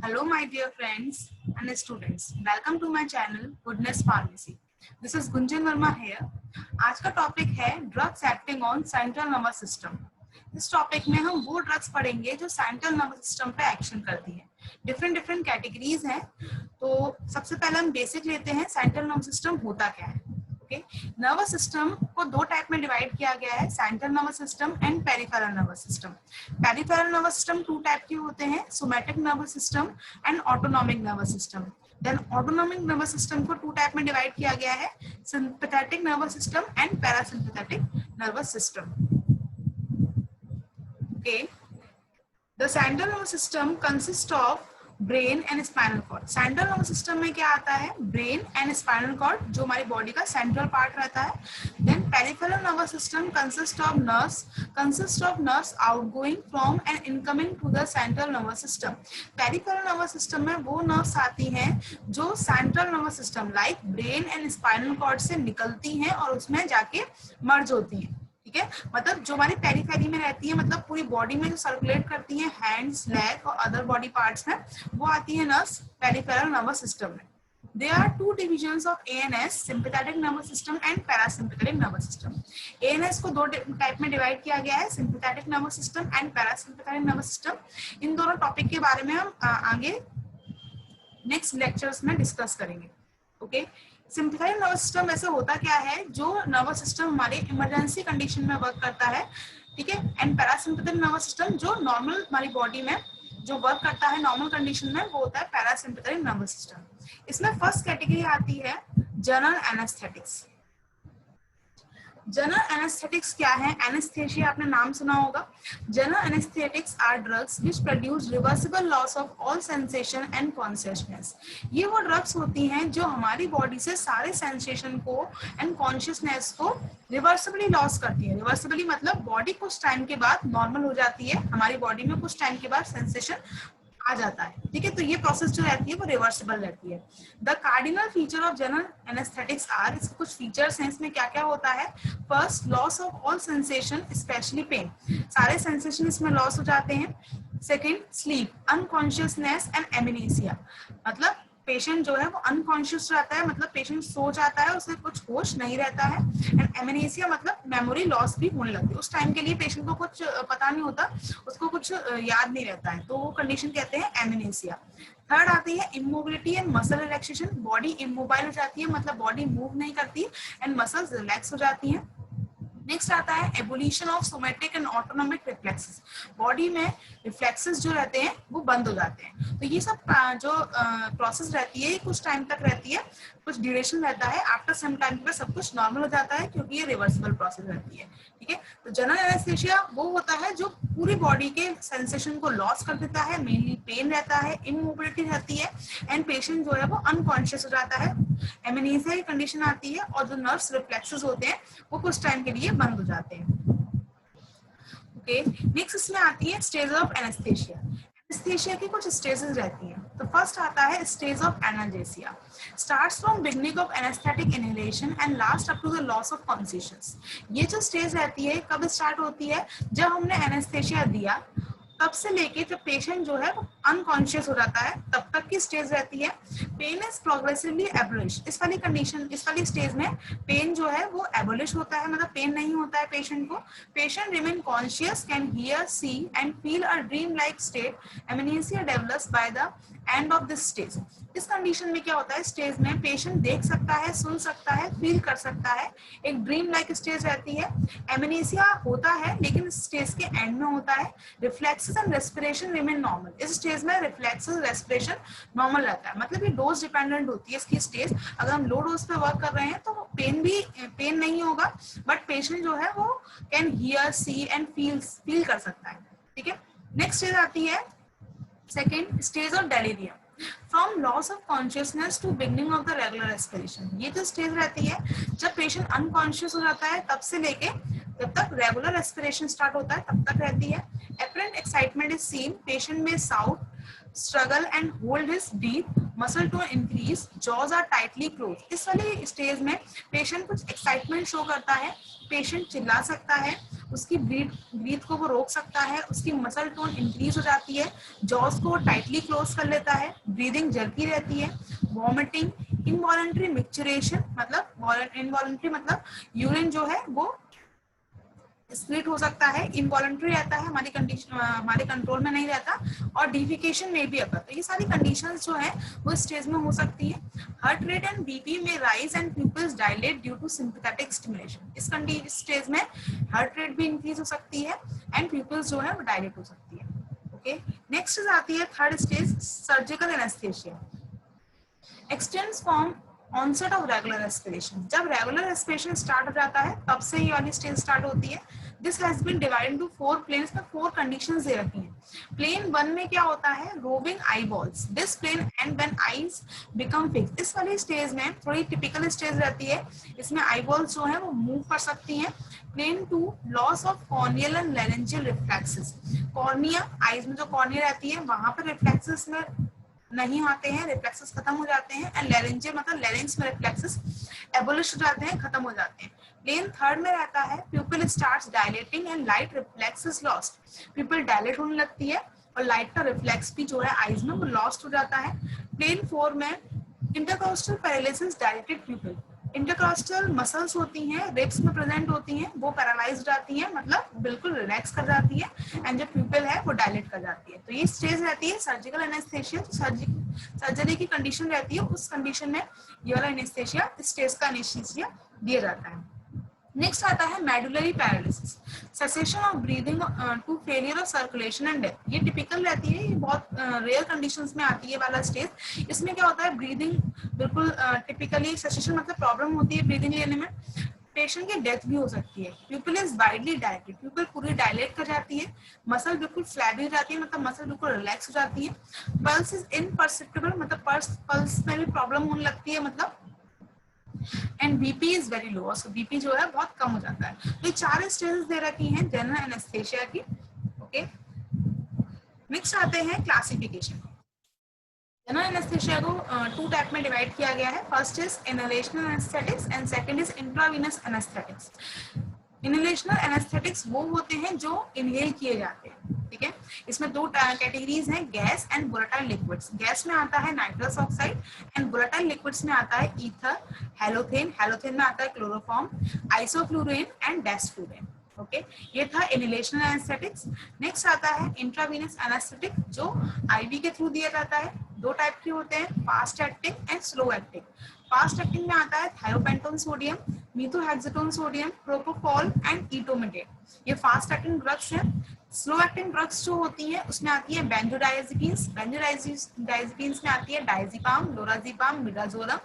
Hello, my dear friends and students. Welcome to my channel Goodness Pharmacy. This is Gunjan Verma here. आज का topic है drugs acting on central nervous system. इस topic में हम वो drugs पढ़ेंगे जो सेंट्रल नर्वस सिस्टम पे एक्शन करती हैं। डिफरेंट कैटेगरीज हैं। तो सबसे पहले हम बेसिक लेते हैं, सेंट्रल नर्वस सिस्टम होता क्या है। नर्वस सिस्टम को दो टाइप में डिवाइड किया गया है, central nervous system and peripheral nervous system. Peripheral nervous system two type के होते हैं, somatic nervous system and autonomic nervous system. Then autonomic nervous system को टू टाइप में डिवाइड किया गया है, sympathetic nervous system and parasympathetic nervous system. Okay, the central nervous system consist of brain and spinal cord. Central nervous system में क्या आता है? Brain and spinal cord, जो हमारी बॉडी का सेंट्रल पार्ट रहता है। Then peripheral nervous system consist of nerves outgoing from and incoming to the central nervous system. Peripheral nervous system में वो नर्व्स आती हैं जो central nervous system like brain and spinal cord से निकलती हैं और उसमें जाके मर्ज होती हैं। ठीक है, मतलब जो हमारी पेरिफेरी में रहती है, मतलब पूरी बॉडी में जो सर्कुलेट करती है, हैंड्स, लेग और अदर बॉडी पार्ट्स में, वो आती है नर्व्स पेरिफेरल नर्वस सिस्टम में। There are two divisions of ANS, sympathetic nervous system and parasympathetic nervous system. ANS को दो टाइप में डिवाइड किया गया है, sympathetic nervous system and parasympathetic nervous system. इन दोनों टॉपिक के बारे में हम आगे नेक्स्ट लेक्चर्स में डिस्कस करेंगे। ओके, सिंपैथेटिक नर्वस सिस्टम ऐसे होता क्या है, जो नर्वस सिस्टम हमारे इमरजेंसी कंडीशन में वर्क करता है। ठीक है, एंड पैरासिम्पैथेटिक नर्वस सिस्टम जो नॉर्मल हमारी बॉडी में जो वर्क करता है नॉर्मल कंडीशन में, वो होता है पैरासिम्पैथेटिक नर्वस सिस्टम। इसमें फर्स्ट कैटेगरी आती है जनरल एनेस्थेटिक्स। जनरल एनेस्थेटिक्स क्या है? एनेस्थेशिया आपने नाम सुना होगा। General anaesthetics are drugs which produce reversible loss of all sensation and consciousness. ये वो ड्रग्स होती हैं जो हमारी बॉडी से सारे सेंसेशन को एंड कॉन्शियसनेस को रिवर्सिबली लॉस करती है। रिवर्सिबली मतलब बॉडी कुछ टाइम के बाद नॉर्मल हो जाती है, हमारी बॉडी में कुछ टाइम के बाद सेंसेशन आ जाता है। ठीक है, तो ये प्रोसेस जो रहती है वो रिवर्सिबल रहती है। The cardinal feature of general anaesthetics are, इसके कुछ फीचर्स हैं। इसमें क्या क्या होता है? First, loss of all sensation specially pain, सारे सेंसेशन इसमें लॉस हो जाते हैं। Second, sleep, unconsciousness and amnesia, मतलब पेशेंट जो है वो अनकॉन्शियस रहता है, मतलब पेशेंट सो जाता है, उसे कुछ होश नहीं रहता है। एंड एमनेसिया मतलब मेमोरी लॉस भी होने लगती है, उस टाइम के लिए पेशेंट को कुछ पता नहीं होता, उसको कुछ याद नहीं रहता है, तो वो कंडीशन कहते हैं एमनेसिया। थर्ड आती है immobility and muscle relaxation, body immobile हो जाती है, मतलब बॉडी मूव नहीं करती एंड मसल्स रिलैक्स हो जाती हैं। नेक्स्ट आता है abolition of somatic and autonomic reflexes, body में रिफ्लेक्सेस जो रहते हैं वो बंद हो जाते हैं। तो ये सब जो प्रोसेस रहती है ये कुछ टाइम तक रहती है, कुछ ड्यूरेशन रहता है, आफ्टर सम टाइम पर सब कुछ नॉर्मल हो जाता है, क्योंकि ये रिवर्सिबल प्रोसेस रहती है। ठीक है, तो जनरल एनेस्थेशिया वो होता है जो पूरी बॉडी के सेंसेशन को लॉस कर देता है, मेनली पेन रहता है, इमोबिलिटी रहती है एंड पेशेंट जो है वो अनकॉन्शियस हो जाता है, एमनेसिया की कंडीशन आती है और जो नर्व्स रिफ्लेक्सेस होते हैं वो कुछ टाइम के लिए बंद हो जाते हैं। ओके, नेक्स्ट इसमें आती है स्टेज ऑफ एनेस्थेशिया। एनेस्थेशिया की कुछ स्टेजेस रहती हैं। तो फर्स्ट आता है stage of analgesia, starts from beginning of anaesthetic inhalation and last up to the loss of consciousness. ये जो स्टेज रहती है कब स्टार्ट होती है? जब हमने एनेस्थेशिया दिया तब से लेके जब पेशेंट जो है वो अनकॉन्शियस हो जाता है तब तक की स्टेज रहती है। पेन इज प्रोग्रेसिवली एबोलिश, इस वाली कंडीशन, इस वाली स्टेज में पेन जो है वो एबोलिश होता है, मतलब पेन नहीं होता है पेशेंट को। Patient remain conscious, can hear, see and feel a dream like state. Amnesia develops by the end of this stage. इस कंडीशन में क्या होता है? स्टेज में पेशेंट देख सकता है, सुन सकता है, फील कर सकता है, एक ड्रीम लाइक स्टेज रहती है। एमनेसिया होता है लेकिन इस स्टेज के एंड में होता है। Reflexes and respiration remain normal, इस स्टेज में रिफ्लेक्सेस रेस्पिरेशन नॉर्मल रहता है, मतलब ये डोज डिपेंडेंट होती है इसकी स्टेज। अगर हम लो डोज पे वर्क कर रहे हैं तो पेन नहीं होगा, बट पेशेंट जो है वो can hear, see and feel कर सकता है। ठीक है, नेक्स्ट स्टेज आती है second stage of delirium, from loss of consciousness to beginning of the regular respiration. ये जो स्टेज रहती है जब पेशेंट अनकॉन्शियस हो जाता है तब से लेके जब तक रेगुलर रेस्पिरेशन स्टार्ट होता है तब तक रहती है। Apparent excitement is seen, patient में साउट, struggle and hold his breath, muscle tone increase, jaws are tightly closed. इस वाली स्टेज में पेशेंट कुछ एक्साइटमेंट शो करता है, पेशेंट चिल्ला सकता है उसकी ब्रीथ को वो रोक सकता है, उसकी मसल टोन इंक्रीज हो जाती है, जॉस को टाइटली क्लोज कर लेता है, ब्रीदिंग जल्दी रहती है, वॉमिटिंग, इनवॉलंटरी मिक्चुरेशन मतलब इनवॉलंटरी मतलब यूरिन जो है वो स्प्लिट हो सकता है, इनवॉलंटरी रहता है, हमारी कंडीशन हमारे कंट्रोल में नहीं रहता, और डिफिकेशन में भी अगर, तो ये सारी कंडीशंस जो है वो स्टेज में हो सकती है। हार्ट रेट एंड बीपी में rise and pupils dilate due to sympathetic stimulation. इस स्टेज में हार्ट रेट भी इंक्रीज हो सकती है एंड प्यूपिल्स जो है वो डायलेट हो सकती है। ओके, नेक्स्ट आती है third stage, surgical anaesthesia. Extends from onset of regular respiration. जब रेगुलर रेस्पिरेशन स्टार्ट हो जाता है तब से ये वाली स्टेज स्टार्ट होती है। This has been divided into 4 planes में 4 कंडीशंस दे रखी हैं। प्लेन 1 में क्या होता है, roving eye balls, this plane and when eyes become fix. इस वाली स्टेज में थोड़ी टिपिकल स्टेज रहती है, इसमें आई बॉल्स जो है वो मूव कर सकती हैं। Plane 2, loss of corneal and laryngeal reflexes. Cornea, eyes में जो कॉर्निया रहती है वहां पर रिफ्लेक्सेस में नहीं आते हैं, रिफ्लेक्सेस खत्म हो जाते हैं, एंड लेरेंजियल मतलब लेरिंग्स में रिफ्लेक्सेस एबोलिश हो जाते हैं, खत्म हो जाते हैं। प्लेन 3 में रहता है, प्यूपिल starts dilating and light reflex is lost. प्यूपिल dilate होने लगती है और लाइट का रिफ्लेक्स भी जो है आईज में वो लॉस्ट हो जाता है। प्लेन 4 में intercostal paralysis dilated प्यूपिल। Intercostal muscles होती हैं, रिब्स में प्रेजेंट होती हैं, वो पैरालाइज जाती हैं, मतलब बिल्कुल रिलैक्स कर जाती है, एंड जो प्यूपिल है वो डायलेट कर जाती है। तो ये स्टेज रहती है सर्जिकल एनेस्थेशिया, सर्जरी की कंडीशन रहती है, उस कंडीशन में ये वाला एनेस्थेशिया, स्टेज का एनेस्थेशिया दिया जाता है। नेक्स्ट आता है medullary paralysis, cessation of breathing to failure of circulation and death. ये टिपिकल रहती है, ये बहुत रेयर कंडीशंस में आती है वाला स्टेज। इसमें क्या होता है, ब्रीदिंग बिल्कुल टिपिकली सेसेशन मतलब प्रॉब्लम होती है ब्रीदिंग लेने में, पेशेंट की डेथ भी हो सकती है। प्यूपिल इज वाइडली डायलेटेड, प्यूपिल पूरी डायलेट कर जाती है, मसल बिल्कुल फ्लैबी हो जाती है, मतलब मसल बिल्कुल रिलैक्स हो जाती है। पल्स इज इनपर्सेप्टिबल, मतलब पल्स में भी प्रॉब्लम होने लगती है, मतलब and BP is very low, so BP जो है बहुत कम हो जाता है। तो ये 4 स्टेजेस दे रखी हैं जनरल एनेस्थेशिया की। ओके, नेक्स्ट आते हैं क्लासिफिकेशन। जनरल एनेस्थेशिया को 2 टाइप में डिवाइड किया गया है। First is inhalational anaesthetics and second is intravenous anaesthetics. Inhalational anaesthetics वो होते हैं जो इनहेल किए जाते हैं, ठीक है। इसमें 2 कैटेगरीज हैं, gas and volatile liquids. Gas में आता है nitrous oxide and volatile liquids में आता है ईथर, हेलोथेन, हेलोथेन में आता है chloroform, isoflurane and desflurane. Okay, ये था इनहेलेशनल एनेस्थेटिक्स। नेक्स्ट आता है इंट्रावेनस एनेस्थेटिक, जो आईवी के थ्रू दिया जाता है। 2 टाइप के होते हैं, fast acting and slow acting. Fast acting में आता है thiopentone sodium, methohexitone sodium, propofol and etomidate. ये फास्ट एक्टिंग ड्रग्स हैं। स्लो एक्टिंग ड्रग्स जो होती हैं उसमें आती है बेंजोडाइजेपिन्स, बेंजोडाइजेपिन्स में आती है diazepam, lorazepam, midazolam.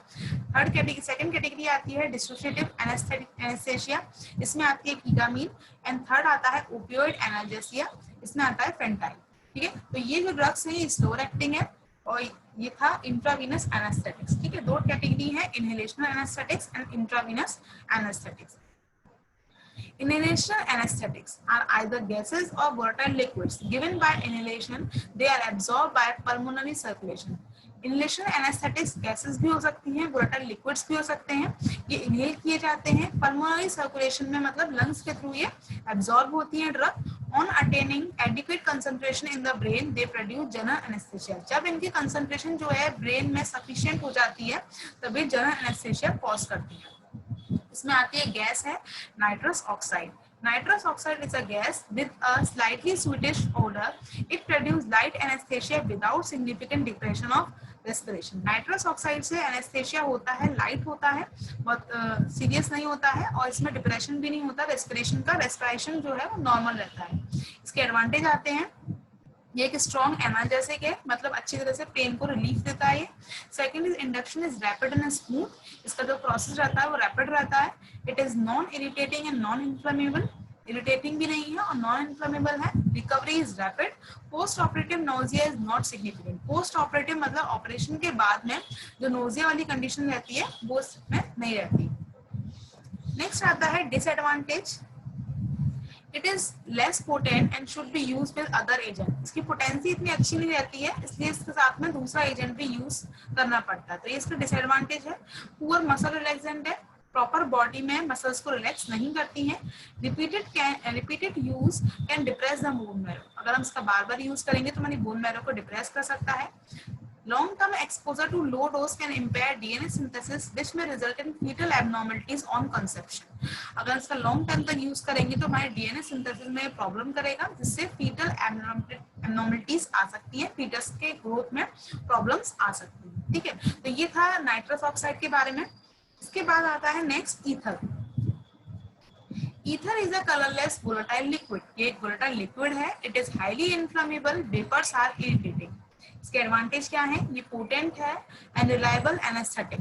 Second category आती है डिसोसिएटिव एनेस्थेशिया, इसमें आती है कीटामीन। एंड थर्ड आता है ओपियोइड एनाल्जेसिया, इसमें आता है फेंटाइल, ठीक है। तो ये जो ड्रग्स हैं ये स्लो एक्टिंग है, और ये था इंट्रावेनस एनेस्थेटिक्स, ठीक है। 2 कैटेगरी है, inhalational anaesthetics and intravenous anaesthetics. Inhalational anesthetics are either gases or volatile liquids given by inhalation. They are absorbed by pulmonary circulation. Inhalation anaesthetics gases भी हो सकती हैं, वोलेटाइल लिक्विड्स भी हो सकते हैं। ये इनहेल किए जाते हैं पल्मोनरी सर्कुलेशन में, मतलब लंग्स के थ्रू ये एब्जॉर्ब होती हैं drug. On attaining adequate concentration in the brain they produce general anaesthesia. जब इनकी कंसंट्रेशन जो है ब्रेन में सफिशिएंट हो जाती है तभी जनरल एनेस्थेशिया कॉज करती है। इसमें आती है गैस है nitrous oxide. Nitrous oxide is a gas with a slightly sweetish odor. It produces light anesthesia without significant depression of respiration. Nitrous oxide से anesthesia होता है, light होता है, बहुत सीरियस नहीं होता है, और इसमें डिप्रेशन भी नहीं होता। रेस्पिरेशन जो है वो नॉर्मल रहता है। इसके एडवांटेज आते हैं, ये एक स्ट्रॉन्ग एनाल्जेसिक है, मतलब अच्छी तरह से पेन को रिलीफ देता है। Second is induction is rapid and smooth, इसका जो प्रोसेस रहता है वो रैपिड रहता है। It is non irritating and non inflammable, irritating भी नहीं है और नॉन इन्फ्लेमेबल है। Recovery is rapid. Post operative nausea is not significant. Post operative मतलब ऑपरेशन के बाद में जो नोजिया वाली कंडीशन रहती है वो इसमें नहीं रहती। नेक्स्ट आता है disadvantage, it is less potent and should be used with other agent. इसकी पोटेंसी इतनी अच्छी नहीं रहती है, इसलिए इसके साथ में दूसरा एजेंट भी यूज करना पड़ता है, तो ये इसका डिसएडवांटेज है। पुअर मसल रिलैक्सेंट है, प्रॉपर बॉडी में मसल्स को रिलैक्स नहीं करती हैं। Repeated use can depress the bone marrow, अगर हम इसका बार बार यूज करेंगे तो हमारी बोन मैरो को डिप्रेस कर सकता है। Long term exposure to low dose can impair DNA synthesis which may result in fetal abnormalities on conception। अगर इसका लॉन्ग टर्म तक यूज करेंगे तो हमारे डीएनए सिंथेसिस में प्रॉब्लम करेगा, जिससे फीटल एब्नॉर्मलिटीज आ सकती है, फीटस के ग्रोथ में प्रॉब्लम्स आ सकती है। ठीक है, तो ये था नाइट्रस ऑक्साइड के बारे में। इसके बाद आता है next ether. Ether is a colourless volatile liquid, ये एक वोलेटाइल लिक्विड है। It is highly inflammable, vapours are irritating. इसके एडवांटेज क्या है? ये पोटेंट है and reliable anaesthetic,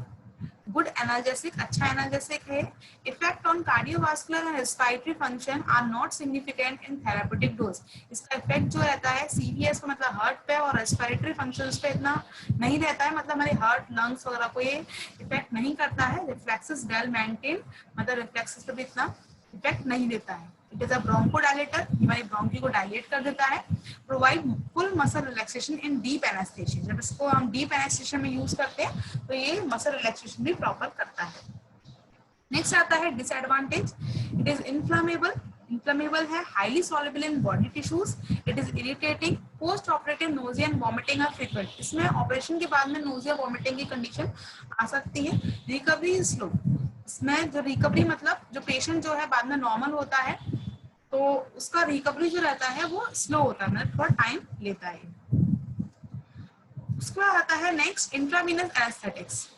good analgesic, अच्छा एनाल्जेसिक है। Effect on cardiovascular and respiratory function are not significant in therapeutic dose. इसका इफेक्ट जो रहता है सीवीएस को मतलब हार्ट पे और रेस्पिरेटरी फंक्शंस पे इतना नहीं रहता है, मतलब हमारे हार्ट लंग्स वगैरह को ये इफेक्ट नहीं करता है। रिफ्लेक्सेस वेल मेंटेन, मतलब रिफ्लेक्सेस पे भी इतना इफेक्ट नहीं देता है। इट इज अ ब्रोंकोडायलेटर, हमारी ब्रोंकी को डायलेट कर देता है। प्रोवाइड फुल मसल रिलैक्सेशन इन डीप एनेस्थेसिया, जब इसको हम डीप एनेस्थेसिया में यूज करते हैं तो ये मसल रिलैक्सेशन भी प्रॉपर करता है। नेक्स्ट आता है डिसएडवांटेज। इट इज इन्फ्लेमेबल है, highly soluble in body tissues, it is irritating, post operative nausea and vomiting are frequent. इसमें ऑपरेशन के बाद में नोजिया वॉमिटिंग की कंडीशन आ सकती है। रिकवरी इज स्लो, इसमें जो रिकवरी मतलब जो पेशेंट जो है बाद में नॉर्मल होता है तो उसका रिकवरी जो रहता है वो स्लो होता है, मतलब थोड़ा टाइम लेता है। उसके बाद आता है next intravenous anaesthetics.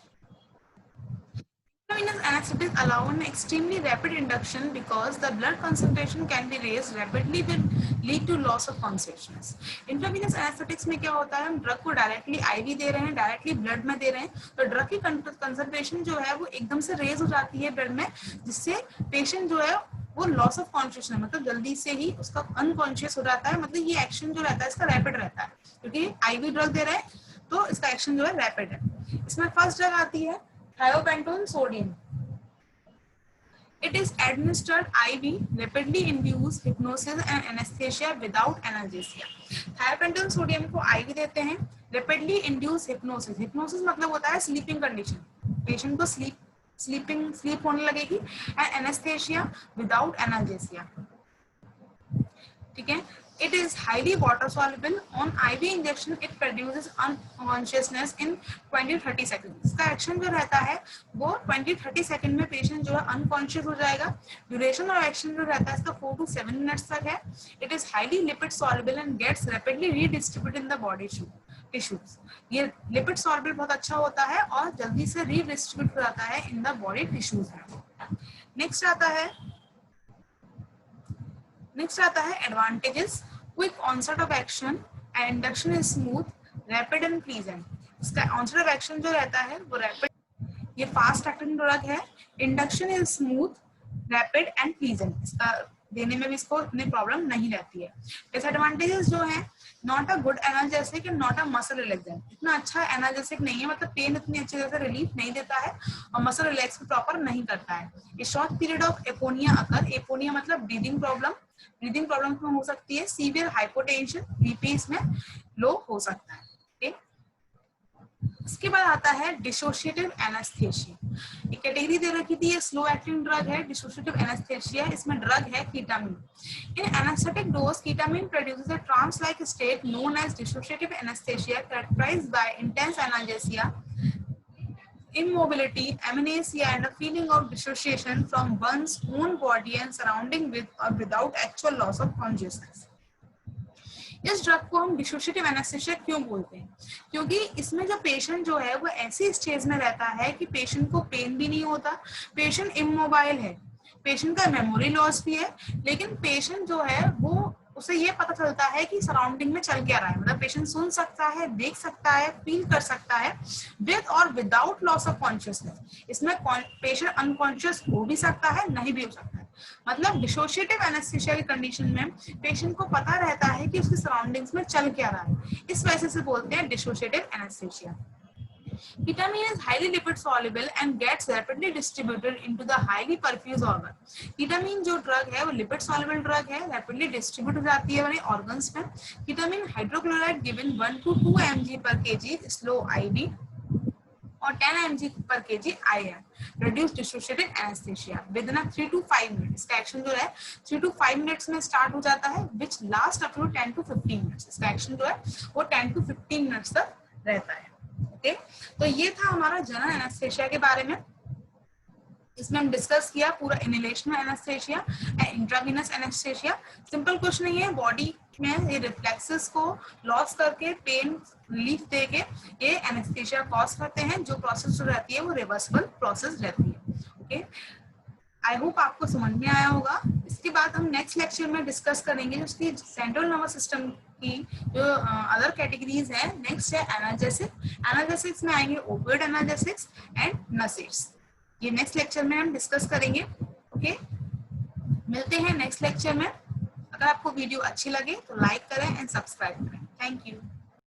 Intravenous anesthetics allow an extremely rapid induction because the blood concentration can be raised rapidly will lead to loss of consciousness। Intravenous anesthetics में क्या होता है, हम ड्रग को डायरेक्टली आईवी दे रहे हैं, डायरेक्टली ब्लड में दे रहे हैं, तो ड्रग की कंसंट्रेशन जो है वो एकदम से रेज हो जाती है ब्लड में, जिससे पेशेंट जो है वो लॉस ऑफ कॉन्शियसनेस, मतलब जल्दी से ही उसका अनकॉन्शियस हो जाता है। मतलब ये एक्शन जो रहता है इसका रैपिड रहता है, क्योंकि आईवी ड्रग दे रहे हैं तो इसका एक्शन जो है रैपिड है। इसमें फर्स्ट ड्रग आती है thiopentone sodium। It is administered IV, rapidly induce hypnosis and anesthesia without analgesia। thiopentone sodium को IV देते हैं, rapidly induce hypnosis। hypnosis मतलब होता है sleeping condition, patient को sleep होने लगेगी, and anesthesia without analgesia। ठीक है। It is highly water soluble, on IV injection it produces unconsciousness in 20-30 seconds। इसका एक्शन जो रहता है वो 20-30 सेकंड में पेशेंट जो है अनकॉन्शियस हो जाएगा। ड्यूरेशन और एक्शन जो रहता है इसका 4 to 7 मिनट्स तक है। It is highly lipid soluble and gets rapidly redistributed in the body tissues। ये लिपिड सॉल्युबल बहुत अच्छा होता है और जल्दी से रीडिस्ट्रीब्यूट हो जाता है इन द बॉडी टिश्यूज में। नेक्स्ट आता है advantages. Quick onset of action and induction is smooth, rapid and pleasant. इसका ऑनसेट ऑफ एक्शन जो रहता है वो रैपिड, ये फास्ट एक्टिंग ड्रग है। Induction is smooth, rapid and pleasant, इसका देने में भी इसको इतनी प्रॉब्लम नहीं रहती है। डिसएडवांटेजेस जो है, not a good analgesic and not a muscle relaxant. इतना अच्छा एनाल्जेसिक नहीं है, मतलब पेन इतनी अच्छी तरह से रिलीफ नहीं देता है और मसल रिलैक्स भी प्रॉपर नहीं करता है। ए शॉर्ट पीरियड ऑफ एपोनिया अकर, एपोनिया मतलब ब्रीदिंग प्रॉब्लम में हो सकती है। सीवियर हाइपोटेंशन, बीपी इसमें लो हो सकता है। ठीक, इसके बाद आता है डिसोशिएटिव एनेस्थेसिया। एक कैटेगरी दे रखी थी, ये स्लो एक्टिंग ड्रग है डिसोशिएटिव एनेस्थेसिया। इसमें ड्रग है ketamine. In anaesthetic dose ketamine produces a trance like state known as dissociative anaesthesia characterised by intense analgesia, immobility, amnesia and a feeling of dissociation from one's own body and surrounding with or without actual loss of consciousness। इस drug को हम dissociative anaesthesia क्यों बोलते हैं? क्योंकि इसमें जो patient जो है वो ऐसी स्टेज में रहता है कि पेशेंट को पेन भी नहीं होता, पेशेंट इमोबाइल है, पेशेंट का मेमोरी लॉस भी है, लेकिन पेशेंट जो है वो उसे ये पता चलता है कि सराउंडिंग में चल क्या रहा है, मतलब पेशेंट सुन सकता है, देख सकता है, फील कर सकता है विद और विदाउट लॉस ऑफ कॉन्शियसनेस। इसमें पेशेंट अनकॉन्शियस हो भी सकता है, नहीं भी हो सकता है। मतलब डिसोशिएटिव एनेस्थेसिया की कंडीशन में पेशेंट को पता रहता है कि उसके सराउंडिंग्स में चल क्या रहा है, इस वजह से बोलते हैं dissociative anaesthesia. Ketamine is highly lipid soluble and gets rapidly distributed into the highly perfused organ। Ketamine जो ड्रग है वो लिपिड soluble ड्रग है, rapidly distribute हो जाती है हमारे organs में। Ketamine hydrochloride given 1 to 2 mg per kg slow IV और 10 mg per kg IM reduced dissociative anesthesia within 3 to 5 minutes। इसका एक्शन जो है 3 to 5 मिनट्स में स्टार्ट हो जाता है which last up to 10 to 15 minutes. इसका एक्शन जो है वो 10 to 15 मिनट्स तक रहता है। ओके, तो ये था हमारा जनरल एनेस्थेशिया के बारे में। इसमें हम डिस्कस किया पूरा inhalational anaesthesia and intravenous anaesthesia. Simple कुछ नहीं है, बॉडी में ये रिफ्लेक्सेस को लॉस करके पेन रिलीफ देके ये एनेस्थेशिया कॉज करते हैं। जो प्रोसेस जो रहती है वो रिवर्सिबल प्रोसेस रहती है। ओके, आई होप आपको समझ में आया होगा। इसके बाद हम नेक्स्ट लेक्चर में डिस्कस करेंगे उसकी सेंट्रल नर्वस सिस्टम की जो अदर कैटेगरीज है। नेक्स्ट है एनाल्जेसिक। एनाल्जेसिक्स में आएंगे ओपियोइड एनाल्जेसिक्स एंड नसेट्स। ये नेक्स्ट लेक्चर में हम डिस्कस करेंगे। ओके, मिलते हैं नेक्स्ट लेक्चर में। अगर आपको वीडियो अच्छी लगे तो लाइक करें एंड सब्सक्राइब करें। Thank you.